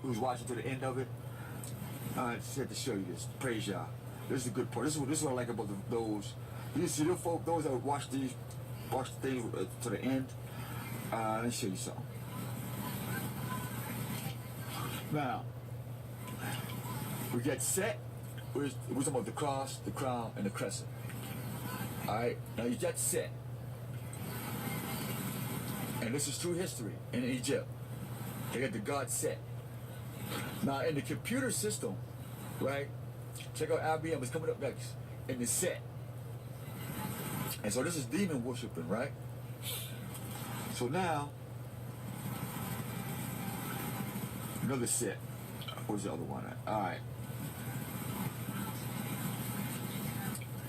who's watching to the end of it. I just had to show you this. Praise y'all. This is a good part. This is what I like about those. You see the folk, those that watch the thing to the end. Let me show you something. Now, we get set. We're talking about the cross, the crown, and the crescent. Alright, now you get set. And this is true history in Egypt. They got the god set. Now in the computer system, right? Check out IBM, it's coming up next. In the set. And so this is demon worshiping, right? So now, another set. Where's the other one at? Alright.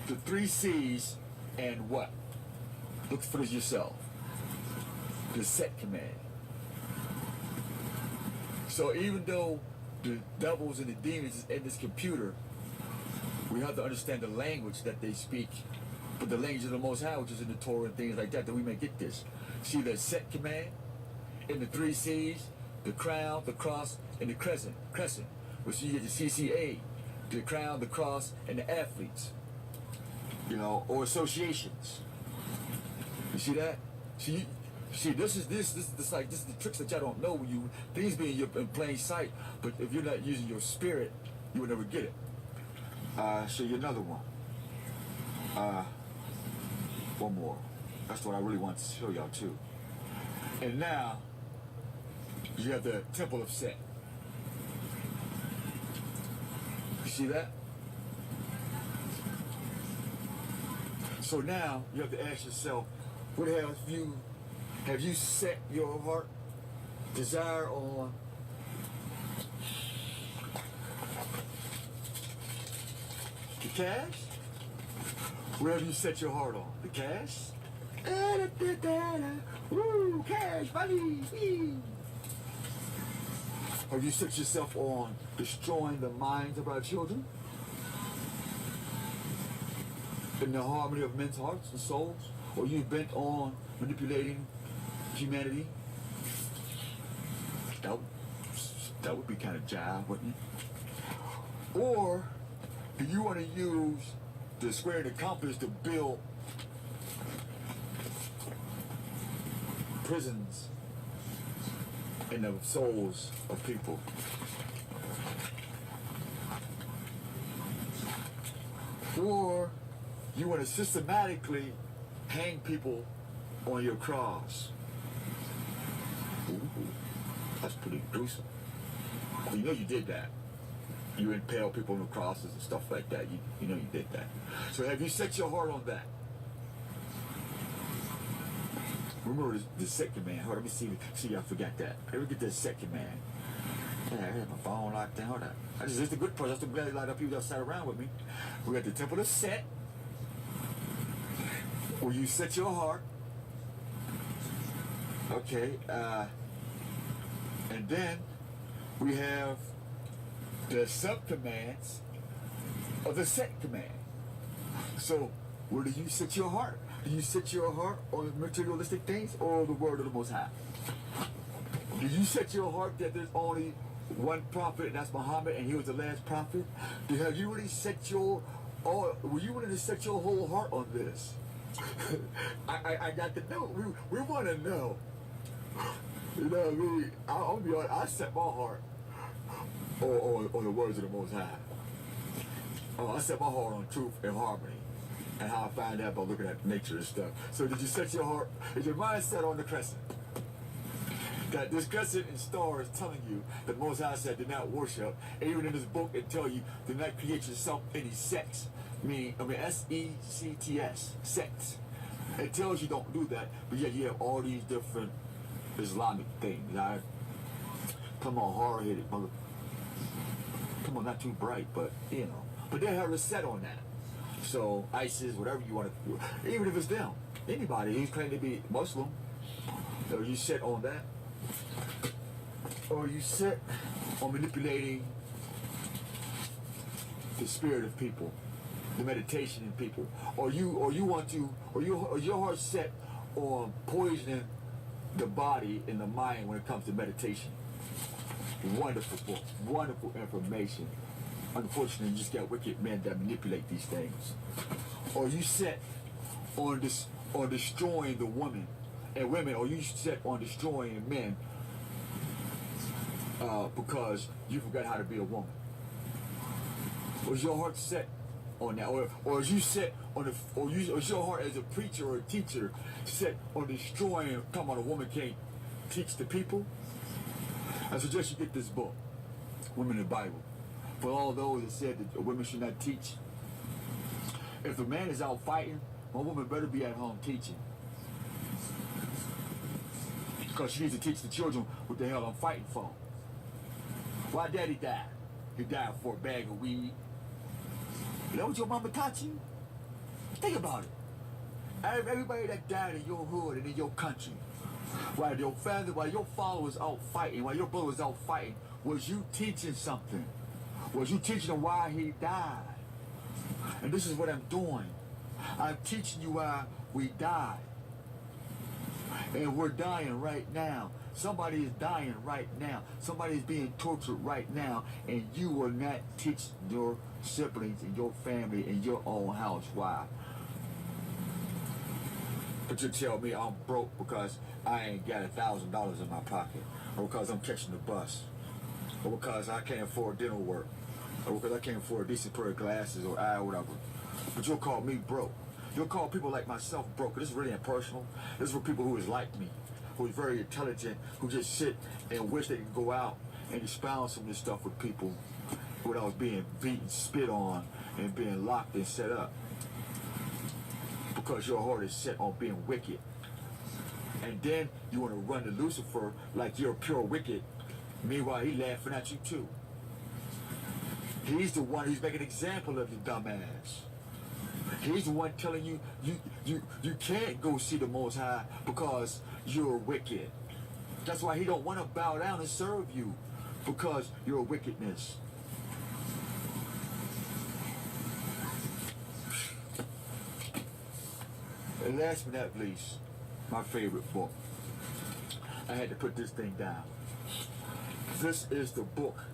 The 3 C's and what? Look for this yourself. The set command. So even though the devils and the demons is in this computer, we have to understand the language that they speak. But the language of the Most High, which is in the Torah and things like that, that we may get this. See the set command in the 3 C's, the crown, the cross, and the crescent. Which you get the CCA, the crown, the cross, and the athletes. You know, or associations. You see that? See, this is the tricks that y'all don't know when you things being in plain sight. But if you're not using your spirit, you will never get it. Show you another one. One more. That's what I really want to show y'all too. And now you have the Temple of Set. You see that? So now you have to ask yourself, what have you set your heart desire on the cash? What have you set your heart on? The cash? Woo, cash, money. Have you set yourself on destroying the minds of our children? In the harmony of men's hearts and souls? Or you bent on manipulating humanity? That would be kind of jive, wouldn't it? Or do you want to use the square and the compass to build prisons in the souls of people? Or you want to systematically hang people on your cross? Ooh, that's pretty gruesome. Well, you know you did that. You impale people on the crosses and stuff like that. You know you did that. So have you set your heart on that? Remember the set command. Hold on, let me see I forgot that. Let me get the set command. Yeah, I had my phone locked down. Hold on. This is the good part. That's the glad a lot of people that sat around with me. We got the Temple of Set, where you set your heart. Okay, and then we have the subcommands of the set command. So where do you set your heart? Do you set your heart on materialistic things or the word of the Most High? Do you set your heart that there's only one prophet, and that's Muhammad, and he was the last prophet? Have you really set your, were you willing to set your whole heart on this? I got to know. We want to know. You know what I mean? I'll be honest, I set my heart on the words of the Most High. I set my heart on truth and harmony. And how I find out by looking at nature and stuff. So did you set your heart, is your mind set on the crescent? That this crescent and star is telling you that Most High said do not worship. And even in this book it tells you do not create yourself any sects. I mean S-E-C-T-S, sects. It tells you don't do that, but yet you have all these different Islamic things. Come on, hard-headed mother. Come on, not too bright, but you know. But they have a set on that. So ISIS, whatever you want to do, even if it's them, anybody who's claiming to be Muslim, or you set on that, or you set on manipulating the spirit of people, the meditation in people, or you want to, or your heart set on poisoning the body and the mind when it comes to meditation. Wonderful book, wonderful information. Unfortunately, you just got wicked men that manipulate these things. Or you set on this, on destroying the woman and women, or you set on destroying men because you forgot how to be a woman. Was your heart set on that, or is you set on the, or is your heart as a preacher or a teacher set on destroying? Talking about a woman can't teach the people. I suggest you get this book, Women in the Bible. For all those that said that women should not teach. If the man is out fighting, my woman better be at home teaching. Because she needs to teach the children what the hell I'm fighting for. Why daddy died? He died for a bag of weed. Is that what your mama taught you? Think about it. Everybody that died in your hood and in your country, while your family, while your followers out fighting, while your brothers out fighting, was you teaching something? Was you teaching them why he died? And this is what I'm doing. I'm teaching you why we died. And we're dying right now. Somebody is dying right now. Somebody is being tortured right now. And you will not teach your siblings and your family in your own house why. But you tell me I'm broke because I ain't got $1,000 in my pocket, or because I'm catching the bus, or because I can't afford dental work, or because I can't afford a decent pair of glasses or eye or whatever. But you'll call me broke. You'll call people like myself broke. This is really impersonal. This is for people who is like me, who is very intelligent, who just sit and wish they could go out and expound some of this stuff with people without being beaten, spit on, and being locked and set up. Because your heart is set on being wicked. And then you want to run to Lucifer like you're pure wicked. Meanwhile, he's laughing at you too. He's the one who's making an example of you, dumbass. He's the one telling you you can't go see the Most High because you're wicked. That's why he don't want to bow down and serve you, because you're wickedness. And last but not least, my favorite book. I had to put this thing down. This is the book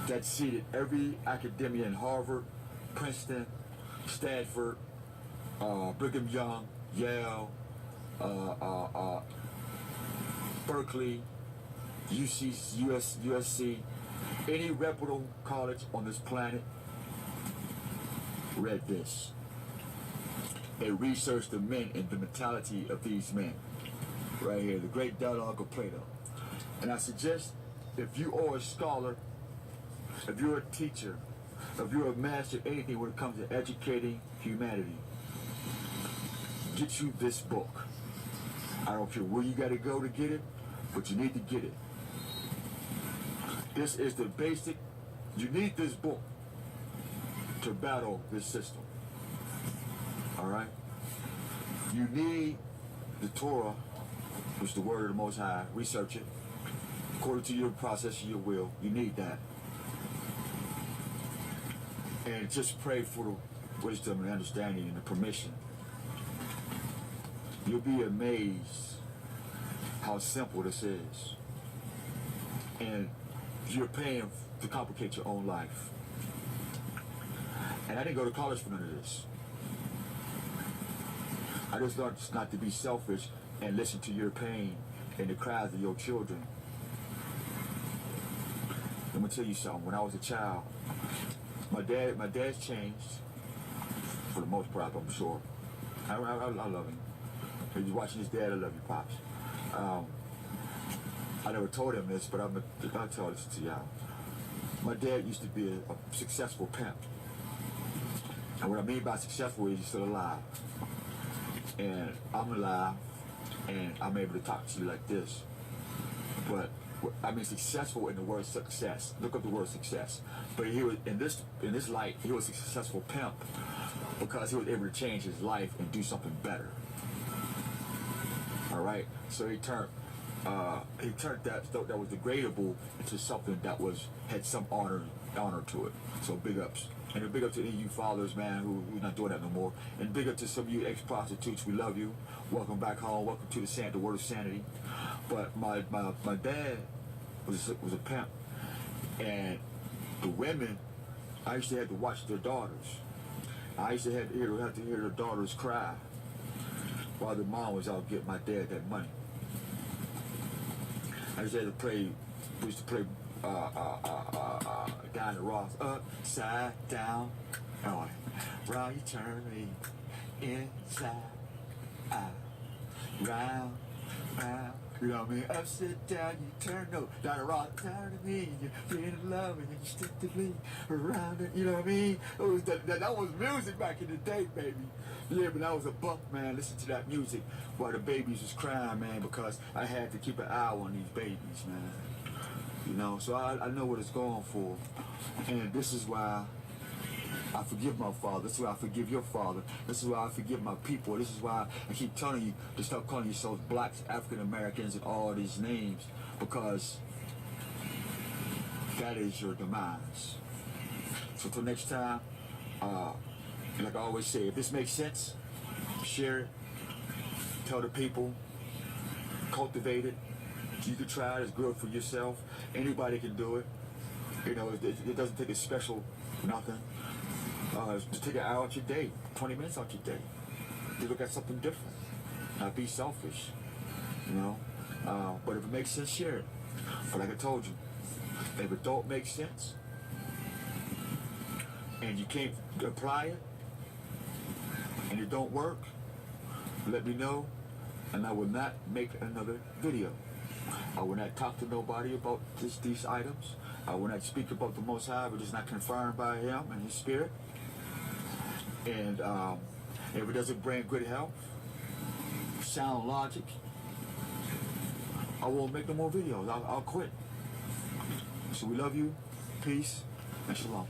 that seated every academia in Harvard, Princeton, Stanford, Brigham Young, Yale, Berkeley, USC, any reputable college on this planet read this. They researched the men and the mentality of these men. Right here, the great dialogue of Plato. And I suggest, if you are a scholar, if you're a teacher, if you're a master of anything when it comes to educating humanity, get you this book. I don't care where you got to go to get it, but you need to get it. This is the basic. You need this book to battle this system. All right? You need the Torah, which is the word of the Most High. Research it according to your process of your will. You need that. And just pray for the wisdom and understanding and the permission. You'll be amazed how simple this is. And you're paying to complicate your own life. And I didn't go to college for none of this. I just learned not to be selfish and listen to your pain and the cries of your children. Let me tell you something. When I was a child, my dad's changed for the most part, I'm sure. I love him. If you're watching his dad, I love you, Pops. I never told him this, but I'll tell this to y'all. My dad used to be a successful pimp. And what I mean by successful is he's still alive. And I'm alive, and I'm able to talk to you like this. But I mean successful in the word success. Look up the word success. But he was in this light, he was a successful pimp because he was able to change his life and do something better. All right. So he turned that was degradable into something that had some honor to it. So big ups. And a big up to any of you fathers, man, who's not doing that no more. And big up to some of you ex-prostitutes. We love you. Welcome back home. Welcome to the word of sanity. But my dad was a pimp. And the women, I used to have to watch their daughters. I used to have to hear their daughters cry while their mom was out getting my dad that money. I used to have to play, we used to play Guy in the Ross, upside down, oh, round you turn me, inside out, round, round. You know what I mean? Upside down, you turn no, down the rock, turn to me, you're feeling love and you stick to me around it. You know what I mean? That was music back in the day, baby. Yeah, but I was a buck, man. Listen to that music while the babies was crying, man, because I had to keep an eye on these babies, man. You know, so I know what it's going for. And this is why I forgive my father. This is why I forgive your father. This is why I forgive my people. This is why I keep telling you to stop calling yourselves blacks, African Americans, and all these names, because that is your demise. So till next time, like I always say, if this makes sense, share it, tell the people, cultivate it. You can try it, it's good for yourself. Anybody can do it. You know, it doesn't take a special nothing. Just take an hour out your day, 20 minutes out your day. You look at something different. Not be selfish, you know. But if it makes sense, share it. But like I told you, if it don't make sense, and you can't apply it, and it don't work, let me know, and I will not make another video. I will not talk to nobody about these items. I will not speak about the Most High, but it's not confirmed by Him and His Spirit. And if it doesn't bring good health, sound logic, I won't make no more videos. I'll quit. So we love you. Peace and shalom.